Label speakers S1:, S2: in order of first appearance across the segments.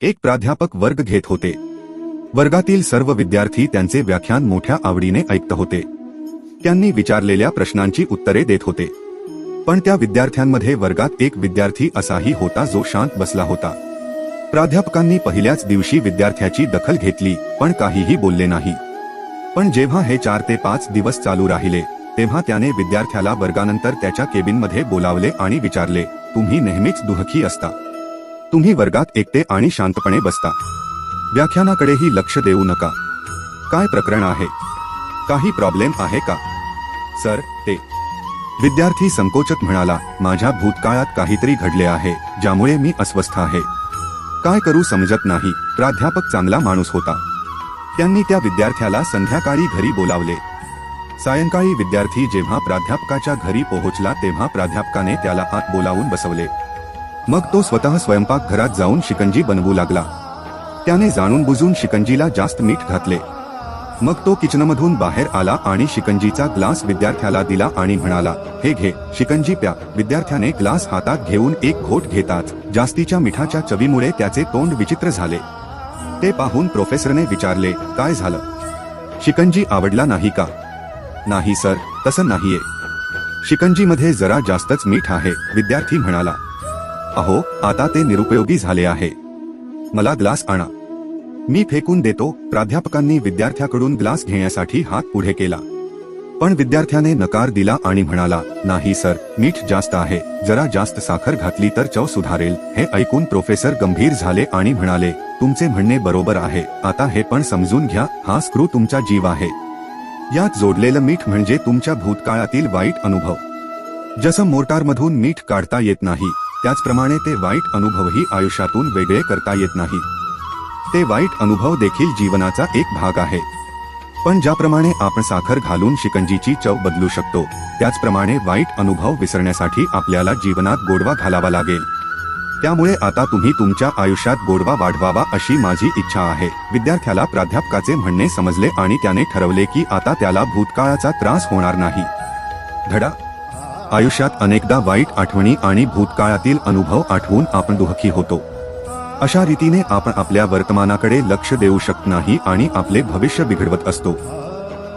S1: एक प्राध्यापक वर्ग घेत होते. वर्गातील सर्व विद्यार्थी त्यांचे व्याख्यान मोठ्या आवडीने ऐकत होते. त्यांनी विचारलेल्या प्रश्नांची उत्तरे देत होते. पण त्या विद्यार्थ्यांमध्ये वर्गात एक विद्यार्थी असाही होता जो शांत बसला होता. प्राध्यापकांनी पहिल्याच दिवशी विद्यार्थ्याची दखल घेतली पण काहीही बोलले नाही. पण जेव्हा हे 4 ते 5 दिवस चालू राहिले तेव्हा त्याने विद्यार्थ्याला वर्गानंतर त्याच्या केबिनमध्ये बोलावले आणि विचारले, तुम्ही नेहमीच दुःखी असता. तुम्ही वर्गात एकटे आणि शांतपणे बसता. व्याख्यानाकडेही लक्ष देऊ नका. काय प्रकरण आहे? काही प्रॉब्लेम आहे का? सर, ते विद्यार्थी संकोचत म्हणाला, माझ्या भूतकाळात काहीतरी घडले आहे ज्यामुळे मी अस्वस्थ आहे. काय करू समजत नाही. प्राध्यापक चांगला माणूस होता. त्यांनी त्या विद्यार्थ्याला संध्याकाळी घरी बोलावले. सायंकाळी विद्यार्थी जेव्हा प्राध्यापकाच्या घरी पोहोचला तेव्हा प्राध्यापकाने त्याला आत बोलावून बसवले. मग तो स्वतः स्वयंपाकघरात जाऊन शिकंजी बनवू लागला. त्याने जाणून बुजून शिकंजीला जास्त मीठ घातले. मग तो किचनमधून बाहेर आला आणि शिकंजीचा ग्लास विद्यार्थ्याला दिला आणि म्हणाला, हे घे, शिकंजी प्या. विद्यार्थ्याने ग्लास हातात घेऊन एक घोट घेताच जास्तीच्या मिठाच्या चवीमुळे त्याचे तोंड विचित्र झाले. ते पाहून प्रोफेसरने विचारले, काय झालं? शिकंजी आवडला नाही का? नाही सर, तसं नाहीये. शिकंजीमध्ये जरा जास्तच मीठ आहे, विद्यार्थी म्हणाला. अहो, आता ते निरुपयोगी झाले आहे. मला ग्लास आणा. मी फेकून देतो. प्राध्यापकांनी विद्यार्थ्याकडून ग्लास घेण्यासाठी हात पुढे केला. पण विद्यार्थ्याने नकार दिला आणि म्हणाला, नाही सर, मीठ जास्त आहे. जरा जास्त साखर घातली तर चव सुधारेल. हे ऐकून प्रोफेसर गंभीर झाले आणि म्हणाले, तुमचे म्हणणे बरोबर आहे. आता हे पण समजून घ्या, हा स्क्रू तुमचा जीव आहे. यात जोडलेलं मीठ म्हणजे तुमच्या भूतकाळातील वाईट अनुभव. जसं मोर्टारमधून मीठ काढता येत नाही त्याचप्रमाणे ते वाईट अनुभवही आयुष्यातून वेगळे करता येत नाही. ते वाईट अनुभव देखील जीवनाचा एक भाग आहे. पण ज्याप्रमाणे आपण साखर घालून शिकंजीची चव बदलू शकतो त्याचप्रमाणे वाईट अनुभव विसरण्यासाठी आपल्याला जीवनात गोडवा घालावा लागेल. त्यामुळे आता तुम्ही तुमच्या आयुष्यात गोडवा वाढवावा अशी माझी इच्छा आहे. विद्यार्थ्याला प्राध्यापकाचे म्हणणे समजले आणि त्याने ठरवले की आता त्याला भूतकाळाचा त्रास होणार नाही. धडा: आयुष्यात अनेकदा वाईट आठवणी आणि भूतकाळातील अनुभव आठवून आपण दुःखी होतो. अशा रीतीने आपण आपल्या वर्तमानाकडे लक्ष देऊ शकत नाही आणि आपले भविष्य बिघडवत असतो.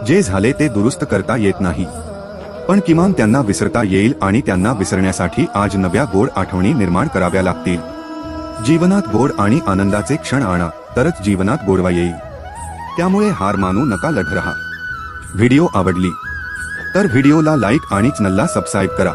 S1: जे झाले ते दुरुस्त करता येत नाही, पण किमान त्यांना विसरता येईल आणि त्यांना विसरण्यासाठी आज नव्या गोड आठवणी निर्माण कराव्या लागतील. जीवनात गोड आणि आनंदाचे क्षण आणा, तरच जीवनात गोडवा येईल. त्यामुळे हार मानू नका, लढत रहा. व्हिडिओ आवडली तर व्हिडिओला लाईक आणि चॅनलला सबस्क्राईब करा.